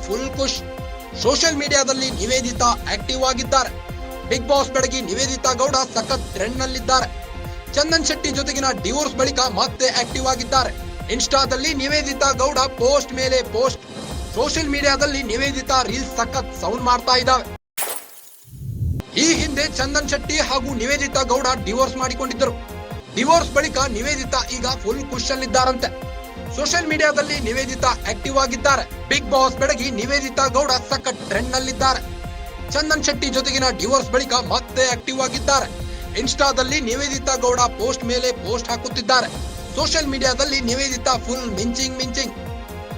Full ಖುಷ್. Social ಮೀಡಿಯಾದಲ್ಲಿ Nivedita active ಆಗಿದ್ದಾರೆ. Big boss ಬೆಡಗಿ Nivedita Gowda ಸಖತ್ ಟ್ರೆಂಡ್ ನಲ್ಲಿದ್ದಾರೆ. ಚಂದನ್ ಶೆಟ್ಟಿ ಜೊತೆಗಿನ ಡಿವೋರ್ಸ್ ಬಳಿಕ ಮತ್ತೆ ಆಕ್ಟಿವ್ ಆಗಿದ್ದಾರೆ. ಇನ್ಸ್ಟಾದಲ್ಲಿ ನಿವೇದಿತಾ ಗೌಡ ಪೋಸ್ಟ್ ಮೇಲೆ ಪೋಸ್ಟ್. ಸೋಷಿಯಲ್ ಮೀಡಿಯಾದಲ್ಲಿ ನಿವೇದಿತಾ ರೀಲ್ಸ್ ಸಖತ್ ಸೌಂಡ್ ಮಾಡ್ತಾ ಇದ್ದಾವೆ. ಈ ಹಿಂದೆ ಚಂದನ್ ಶೆಟ್ಟಿ ಹಾಗೂ ನಿವೇದಿತಾ ಗೌಡ ಡಿವೋರ್ಸ್ ಮಾಡಿಕೊಂಡಿದ್ದರು. ಡಿವೋರ್ಸ್ ಬಳಿಕ ನಿವೇದಿತಾ ಈಗ ಫುಲ್ ಖುಷ್ ಅಲ್ಲಿದ್ದಾರಂತೆ. ಸೋಷಿಯಲ್ ಮೀಡಿಯಾದಲ್ಲಿ ನಿವೇದಿತಾ ಆಕ್ಟಿವ್ ಆಗಿದ್ದಾರೆ. ಬಿಗ್ ಬಾಸ್ ಬೆಡಗಿ ನಿವೇದಿತಾ ಗೌಡ ಸಖತ್ ಟ್ರೆಂಡ್ ನಲ್ಲಿದ್ದಾರೆ. ಚಂದನ್ ಶೆಟ್ಟಿ ಜೊತೆಗಿನ ಡಿವೋರ್ಸ್ ಬಳಿಕ ಮತ್ತೆ ಆಕ್ಟಿವ್ ಆಗಿದ್ದಾರೆ. ಇನ್ಸ್ಟಾದಲ್ಲಿ ನಿವೇದಿತಾ ಗೌಡ ಪೋಸ್ಟ್ ಮೇಲೆ ಪೋಸ್ಟ್ ಹಾಕುತ್ತಿದ್ದಾರೆ. ಸೋಷಿಯಲ್ ಮೀಡಿಯಾದಲ್ಲಿ ನಿವೇದಿತಾ ಫುಲ್ ಮಿಂಚಿಂಗ್.